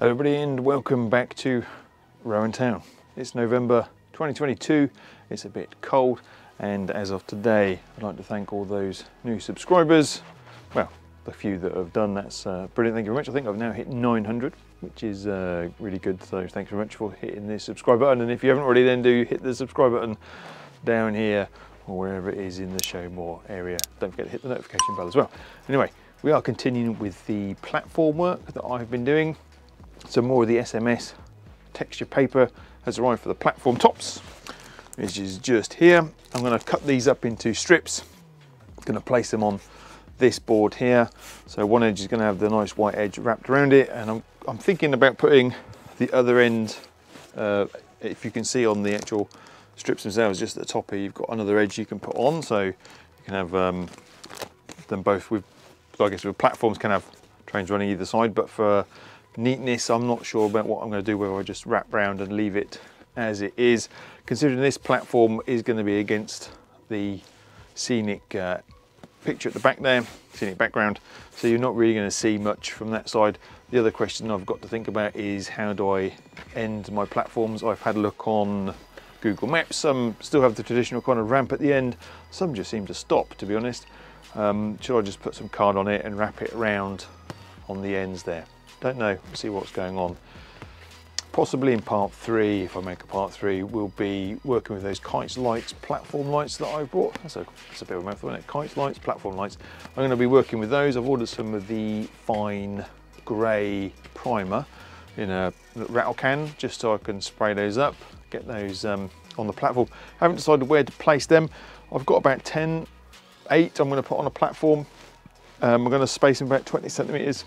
Hello everybody and welcome back to Rowan Town. It's November 2022, it's a bit cold, and as of today I'd like to thank all those new subscribers. Well, the few that have done, that's brilliant, thank you very much. I think I've now hit 900, which is really good, so thanks very much for hitting the subscribe button, and if you haven't already, then do hit the subscribe button down here or wherever it is in the show more area. Don't forget to hit the notification bell as well. Anyway, we are continuing with the platform work that I've been doing. So more of the SMS texture paper has arrived for the platform tops, which is just here. I'm going to cut these up into strips. I'm going to place them on this board here. So one edge is going to have the nice white edge wrapped around it, and I'm thinking about putting the other end, if you can see on the actual strips themselves, just at the top here, you've got another edge you can put on, so you can have them both with, I guess with platforms can have trains running either side, but for neatness I'm not sure about what I'm going to do, whether I just wrap round and leave it as it is, considering this platform is going to be against the scenic picture at the back there, scenic background, so you're not really going to see much from that side. The other question I've got to think about is how do I end my platforms. I've had a look on Google Maps, some still have the traditional kind of ramp at the end, some just seem to stop, to be honest. Should I just put some card on it and wrap it around on the ends there? Don't know, we'll see what's going on. Possibly in part 3, if I make a part 3, we'll be working with those kites lights, platform lights that I've brought. That's a bit of a mouthful, isn't it? Kites lights, platform lights. I'm going to be working with those. I've ordered some of the fine grey primer in a rattle can, just so I can spray those up, get those on the platform. I haven't decided where to place them. I've got about 8 I'm going to put on a platform. I'm going to space them about 20 centimetres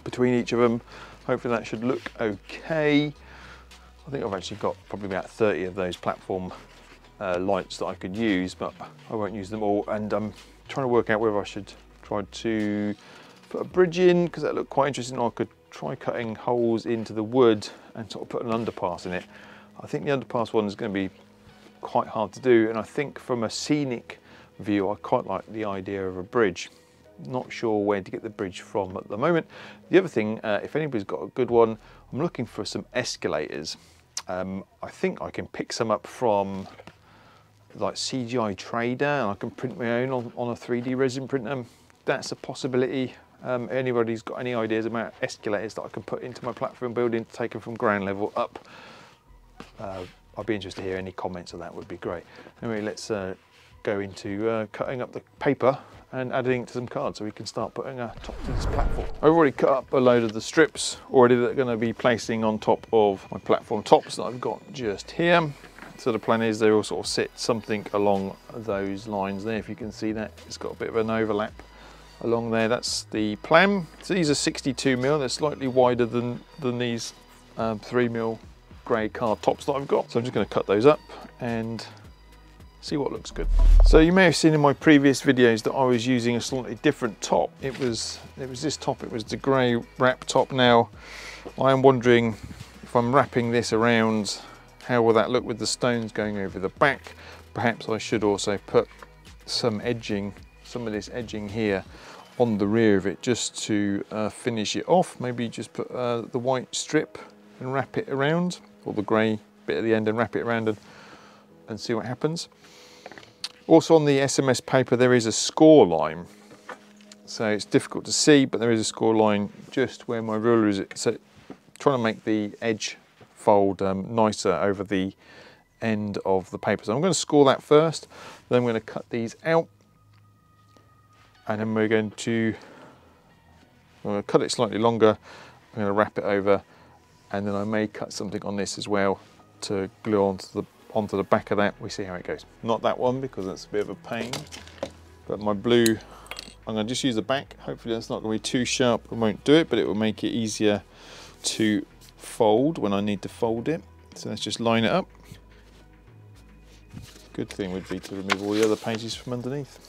between each of them. Hopefully that should look okay. I think I've actually got probably about 30 of those platform lights that I could use, but I won't use them all, and I'm trying to work out whether I should try to put a bridge in, because that looked quite interesting, or I could try cutting holes into the wood and sort of put an underpass in it. I think the underpass one is going to be quite hard to do, and I think from a scenic view I quite like the idea of a bridge. Not sure where to get the bridge from at the moment. The other thing, if anybody's got a good one, I'm looking for some escalators. I think I can pick some up from like CGI Trader, and I can print my own on a 3D resin printer. That's a possibility. Anybody's got any ideas about escalators that I can put into my platform building to take them from ground level up? I'd be interested to hear any comments on that, would be great. Anyway, let's go into cutting up the paper and adding it to some cards so we can start putting a top to this platform. I've already cut up a load of the strips already that are going to be placing on top of my platform tops that I've got just here. So the plan is they all sort of sit something along those lines there. If you can see that, it's got a bit of an overlap along there. That's the plan. So these are 62mm, they're slightly wider than these 3mm grey card tops that I've got. So I'm just going to cut those up and see what looks good. So you may have seen in my previous videos that I was using a slightly different top. It was this top, it was the grey wrap top. Now I am wondering if I'm wrapping this around, how will that look with the stones going over the back? Perhaps I should also put some edging, some of this edging here on the rear of it, just to finish it off. Maybe just put the white strip and wrap it around, or the grey bit at the end and wrap it around and see what happens. Also on the SMS paper there is a score line, so it's difficult to see, but there is a score line just where my ruler is. So trying to make the edge fold nicer over the end of the paper. So I'm going to score that first, then I'm going to cut these out, and then we're going to cut it slightly longer. I'm going to wrap it over, and then I may cut something on this as well to glue onto the back of that. We see how it goes. Not that one, because that's a bit of a pain, but my blue, I'm going to just use the back. Hopefully that's not going to be too sharp. I won't do it, but it will make it easier to fold when I need to fold it. So let's just line it up. Good thing would be to remove all the other pages from underneath.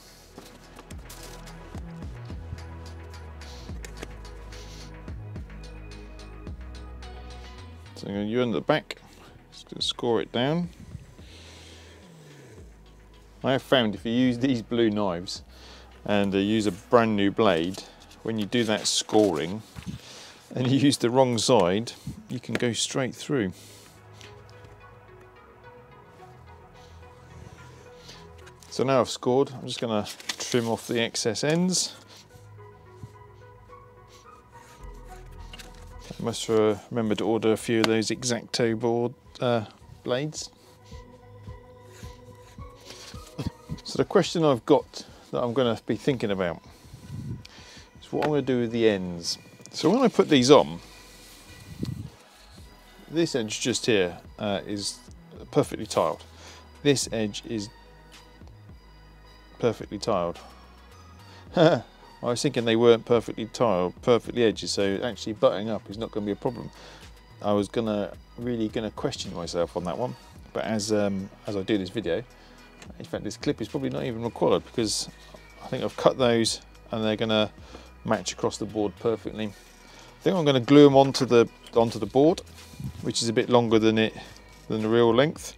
So I'm going to use the back, just going to score it down. I have found if you use these blue knives and use a brand new blade, when you do that scoring, and you use the wrong side, you can go straight through. So now I've scored, I'm just going to trim off the excess ends. I must remember to order a few of those X-Acto board blades. So the question I've got that I'm going to be thinking about is what I'm going to do with the ends. So when I put these on, this edge just here is perfectly tiled. This edge is perfectly tiled. I was thinking they weren't perfectly tiled, perfectly edges, so actually butting up is not going to be a problem. I was really gonna question myself on that one, but as I do this video, in fact this clip is probably not even required because I think I've cut those and they're going to match across the board perfectly. I think I'm going to glue them onto the board, which is a bit longer than the real length.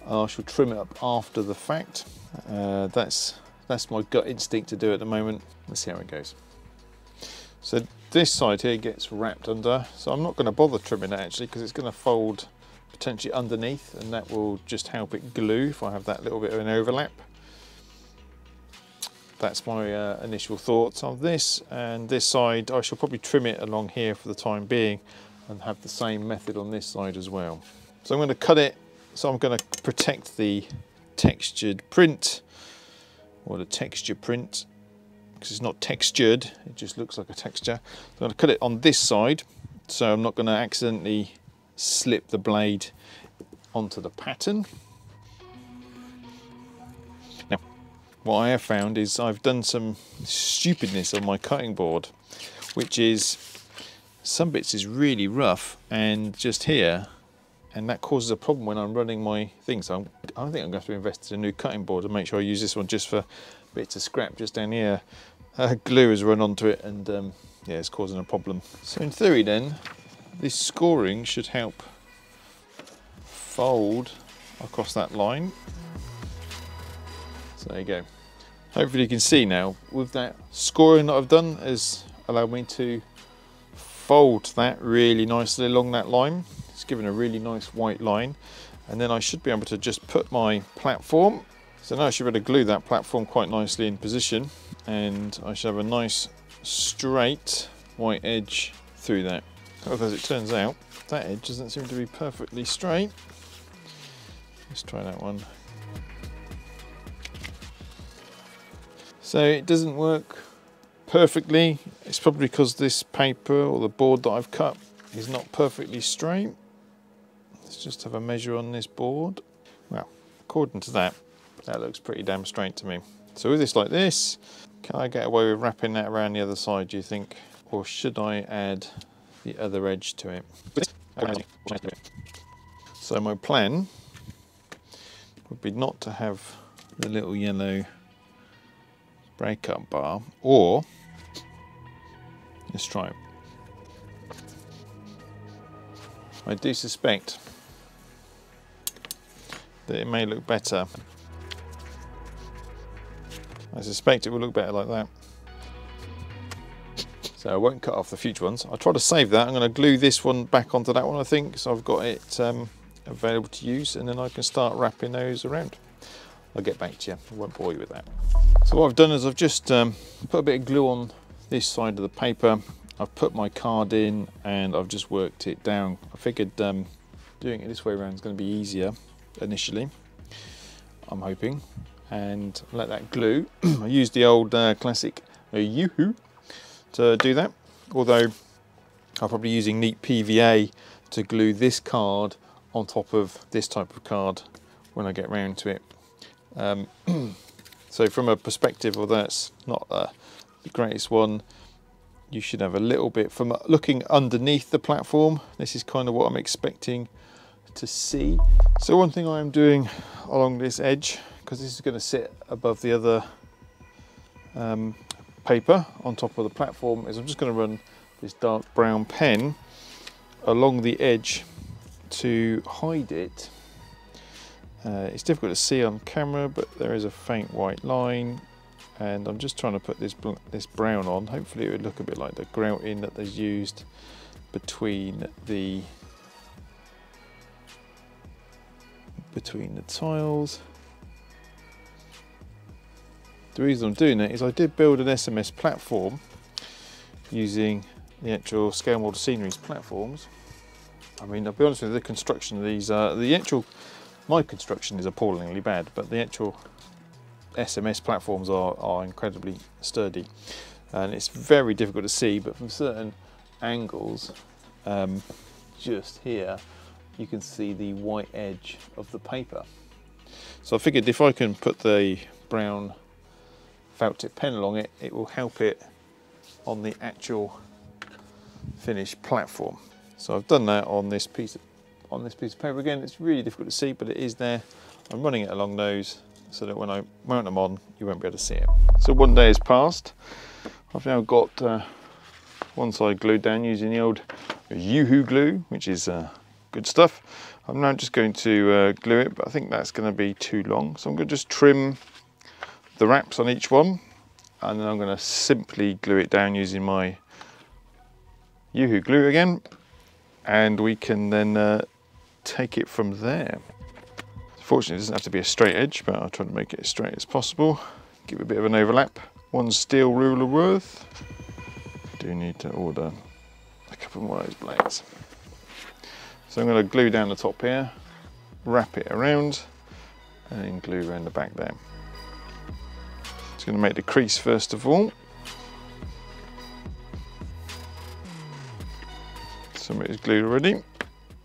I shall trim it up after the fact. That's my gut instinct to do at the moment. Let's see how it goes. So this side here gets wrapped under, so I'm not going to bother trimming it actually because it's going to fold potentially underneath, and that will just help it glue if I have that little bit of an overlap. That's my initial thoughts on this, and this side I shall probably trim it along here for the time being and have the same method on this side as well. So I'm going to cut it, so I'm going to protect the textured print, or the texture print, because it's not textured, it just looks like a texture. So I'm going to cut it on this side so I'm not going to accidentally slip the blade onto the pattern. Now what I have found is I've done some stupidness on my cutting board, which is some bits is really rough and just here, and that causes a problem when I'm running my thing. So I think I'm going to have to invest in a new cutting board and make sure I use this one just for bits of scrap just down here. Glue has run onto it and yeah, it's causing a problem. So in theory then, this scoring should help fold across that line. So there you go. Hopefully you can see now, with that scoring that I've done has allowed me to fold that really nicely along that line. It's given a really nice white line, and then I should be able to just put my platform. So now I should be able to glue that platform quite nicely in position, and I should have a nice straight white edge through that. However, as it turns out, that edge doesn't seem to be perfectly straight. Let's try that one. So it doesn't work perfectly. It's probably because this paper or the board that I've cut is not perfectly straight. Let's just have a measure on this board. Well, according to that, that looks pretty damn straight to me. So with this like this, can I get away with wrapping that around the other side, do you think? Or should I add the other edge to it? So my plan would be not to have the little yellow breakup bar, or let's try it. I do suspect that it may look better. I suspect it will look better like that. So I won't cut off the future ones. I'll try to save that. I'm going to glue this one back onto that one, I think, so I've got it available to use, and then I can start wrapping those around. I'll get back to you, I won't bore you with that. So what I've done is I've just put a bit of glue on this side of the paper. I've put my card in and I've just worked it down. I figured doing it this way around is going to be easier initially, I'm hoping, and let that glue. I used the old classic Yoo-hoo to do that, although I'm probably using neat PVA to glue this card on top of this type of card when I get round to it. So from a perspective, although that's not the greatest one, you should have a little bit, from looking underneath the platform, this is kind of what I'm expecting to see. So one thing I'm doing along this edge, because this is going to sit above the other paper on top of the platform, is I'm just going to run this dark brown pen along the edge to hide it. It's difficult to see on camera, but there is a faint white line, and I'm just trying to put this brown on. Hopefully it would look a bit like the grouting that they used between the tiles. The reason I'm doing it is I did build an SMS platform using the actual scale model sceneries platforms. I mean, I'll be honest with you, the construction of these, my construction is appallingly bad, but the actual SMS platforms are incredibly sturdy, and it's very difficult to see, but from certain angles, just here, you can see the white edge of the paper. So I figured if I can put the brown felt tip pen along it, it will help it on the actual finished platform. So I've done that on this piece of paper. Again, it's really difficult to see, but it is there. I'm running it along those so that when I mount them on, you won't be able to see it. So one day has passed. I've now got one side glued down using the old Yoo-hoo glue, which is good stuff. I'm now just going to glue it, but I think that's going to be too long. So I'm going to just trim the wraps on each one, and then I'm going to simply glue it down using my Yoo-hoo glue again, and we can then take it from there. Fortunately, it doesn't have to be a straight edge, but I'll try to make it as straight as possible. Give it a bit of an overlap. One steel ruler worth. Do need to order a couple more of those blades. So I'm going to glue down the top here, wrap it around, and then glue around the back there. Just going to make the crease first of all. Some of it is glued already.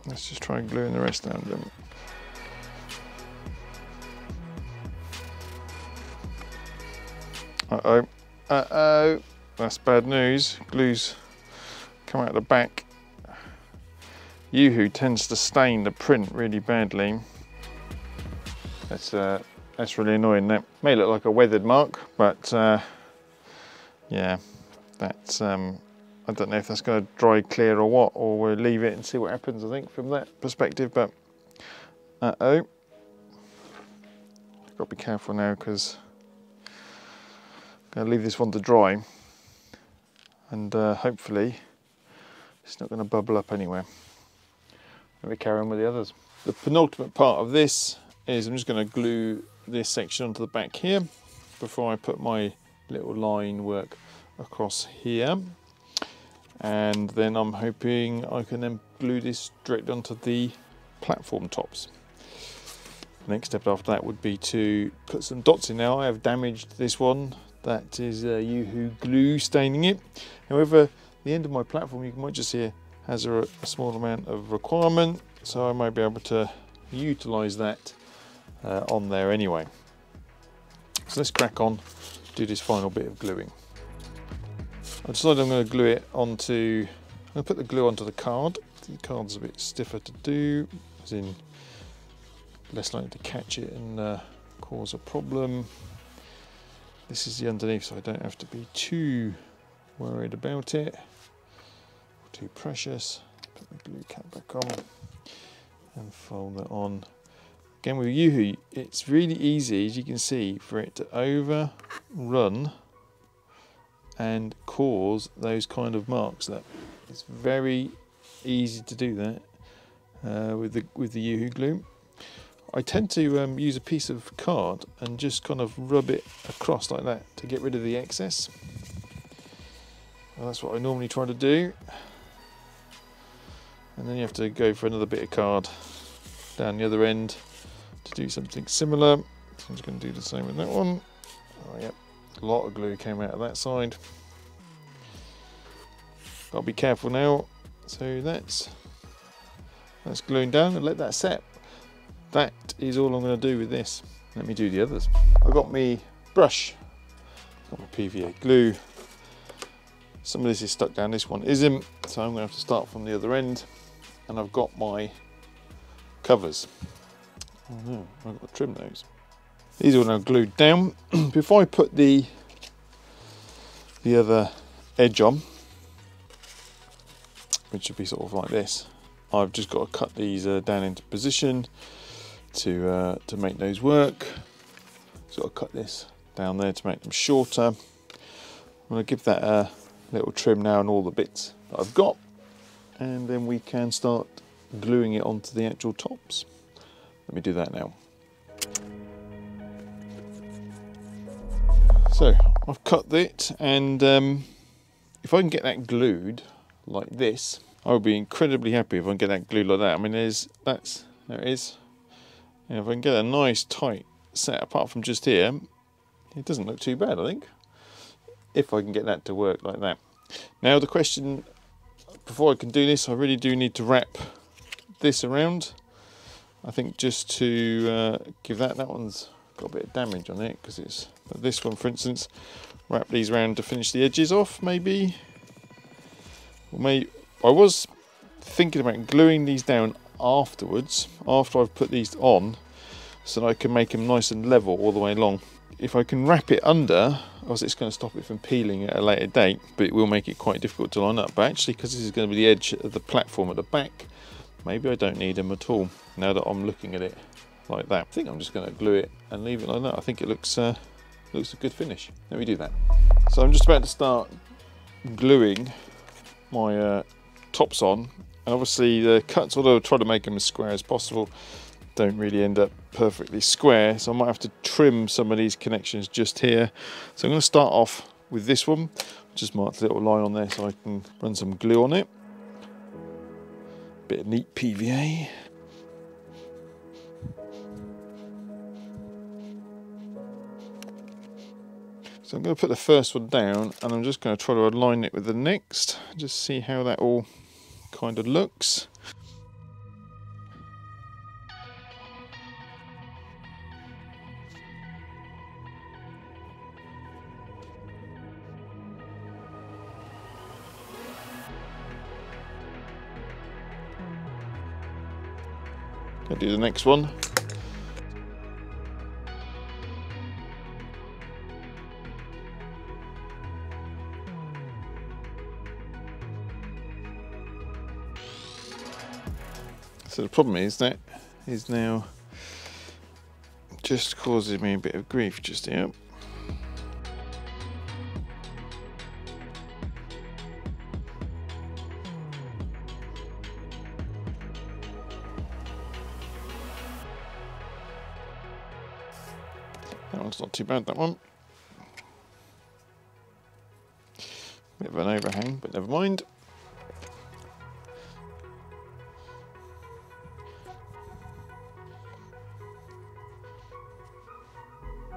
Let's just try gluing the rest down then. Uh-oh, uh-oh, that's bad news. Glue's come out the back. Yoo-hoo tends to stain the print really badly. That's really annoying. That may look like a weathered mark, but yeah, that's I don't know if that's going to dry clear or what, or we'll leave it and see what happens, I think, from that perspective. But uh-oh, I've got to be careful now because I'm going to leave this one to dry, and hopefully it's not going to bubble up anywhere. Let me carry on with the others. The penultimate part of this is I'm just going to glue this section onto the back here before I put my little line work across here, and then I'm hoping I can then glue this straight onto the platform tops. The next step after that would be to put some dots in. Now I have damaged this one. That is Yoo-hoo glue staining it. However, the end of my platform, you might just see has a small amount of requirement, so I might be able to utilise that on there anyway. So let's crack on, do this final bit of gluing. I decided I'm going to glue it onto, I'm going to put the glue onto the card. The card's a bit stiffer to do, as in less likely to catch it and cause a problem. This is the underneath, so I don't have to be too worried about it, or too precious. Put the glue cap back on and fold that on. Again with Yoo-hoo, it's really easy, as you can see, for it to overrun and cause those kind of marks. That it's very easy to do that with the Yoo-hoo glue. I tend to use a piece of card and just kind of rub it across like that to get rid of the excess. Well, that's what I normally try to do. And then you have to go for another bit of card down the other end to do something similar. So I'm just going to do the same with that one. Oh yep, a lot of glue came out of that side. Got to be careful now. So that's gluing down, and let that set. That is all I'm going to do with this. Let me do the others. I've got my brush, got my PVA glue. Some of this is stuck down, this one isn't, so I'm going to have to start from the other end. And I've got my covers. Oh no, I've got to trim those. These are now glued down. Before I put the other edge on, which should be sort of like this, I've just got to cut these down into position to make those work. So I'll cut this down there to make them shorter. I'm going to give that a little trim now on all the bits that I've got, and then we can start gluing it onto the actual tops. Let me do that now. So I've cut it, and if I can get that glued like this, I would be incredibly happy if I can get that glued like that. I mean, there it is. And if I can get a nice tight set apart from just here, it doesn't look too bad, I think, if I can get that to work like that. Now the question, before I can do this, I really do need to wrap this around. I think just to give that one's got a bit of damage on it, because it's, but this one for instance, wrap these around to finish the edges off maybe. Or I was thinking about gluing these down afterwards, after I've put these on, so that I can make them nice and level all the way along. If I can wrap it under, obviously it's going to stop it from peeling at a later date, but it will make it quite difficult to line up. But actually, because this is going to be the edge of the platform at the back, maybe I don't need them at all, now that I'm looking at it like that. I think I'm just going to glue it and leave it like that. I think it looks a good finish. Let me do that. So I'm just about to start gluing my tops on, and obviously the cuts, although I try to make them as square as possible, don't really end up perfectly square, so I might have to trim some of these connections just here. So I'm going to start off with this one. Just mark a little line on there so I can run some glue on it. Bit of neat PVA. So I'm going to put the first one down, and I'm just going to try to align it with the next, just see how that all kind of looks. I'll do the next one. So the problem is that is now just causing me a bit of grief just here. That one's not too bad, that one. Bit of an overhang, but never mind.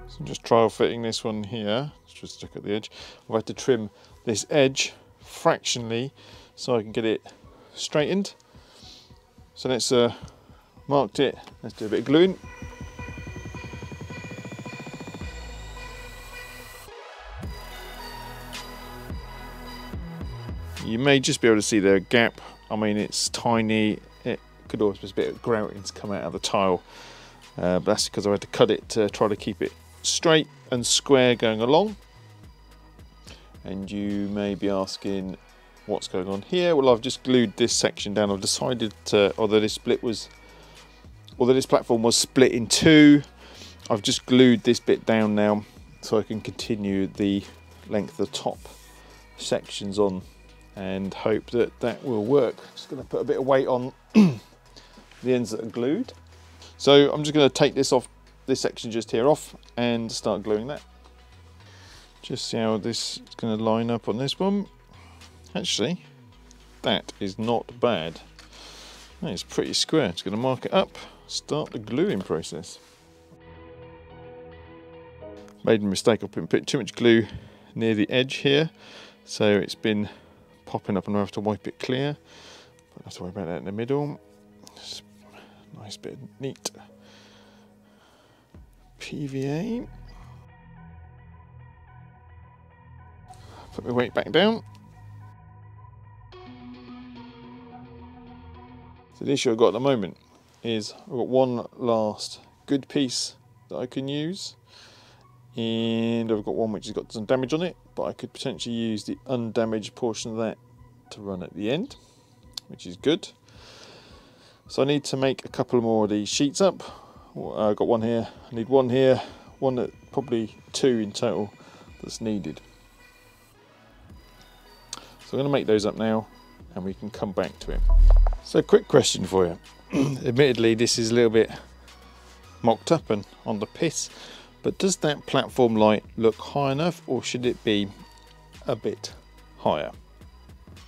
So I'm just trial fitting this one here. It's just stuck at the edge. I've had to trim this edge fractionally so I can get it straightened. So let's marked it. Let's do a bit of gluing. You may just be able to see the gap. I mean, it's tiny. It could always be a bit of grouting to come out of the tile. But that's because I had to cut it to try to keep it straight and square going along. And you may be asking what's going on here. Well, I've just glued this section down. I've decided to, although this platform was split in two, I've just glued this bit down now so I can continue the length of the top sections on and hope that that will work. Just going to put a bit of weight on the ends that are glued. So I'm just going to take this off, this section just here off, and start gluing that. Just see how this is going to line up on this one. Actually, that is not bad. That is pretty square. Just going to mark it up, start the gluing process. Made a mistake, I've put too much glue near the edge here, so it's been popping up and I have to wipe it clear. But I have to worry about that in the middle. Just nice bit of neat PVA. Put my weight back down. So the issue I've got at the moment is I've got one last good piece that I can use, and I've got one which has got some damage on it, but I could potentially use the undamaged portion of that to run at the end, which is good. So I need to make a couple more of these sheets up. I've got one here, I need one here, one that probably two in total that's needed. So I'm going to make those up now and we can come back to it. So quick question for you. Admittedly, this is a little bit mocked up and on the piss, but does that platform light look high enough, or should it be a bit higher?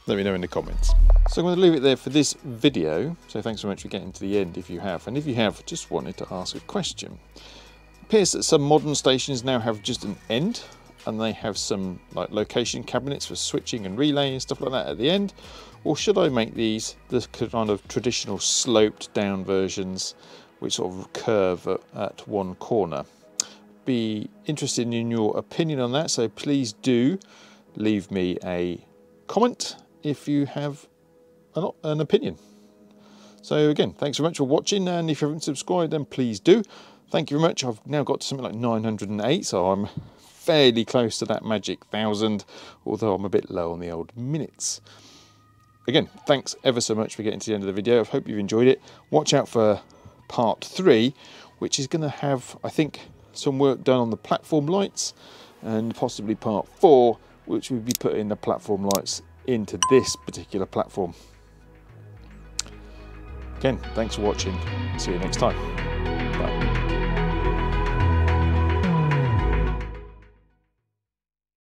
Let me know in the comments. So I'm going to leave it there for this video. So thanks so much for getting to the end if you have. And if you have, just wanted to ask a question. It appears that some modern stations now have just an end, and they have some like location cabinets for switching and relay and stuff like that at the end. Or should I make these the kind of traditional sloped down versions which sort of curve at one corner? Be interested in your opinion on that, so please do leave me a comment if you have an opinion. So again, thanks very much for watching, and if you haven't subscribed, then please do. Thank you very much. I've now got to something like 908, so I'm fairly close to that magic 1000, although I'm a bit low on the old minutes. Again, thanks ever so much for getting to the end of the video. I hope you've enjoyed it. Watch out for part 3, which is going to have, I think, some work done on the platform lights, and possibly part 4, which will be putting the platform lights into this particular platform. Again, thanks for watching. See you next time.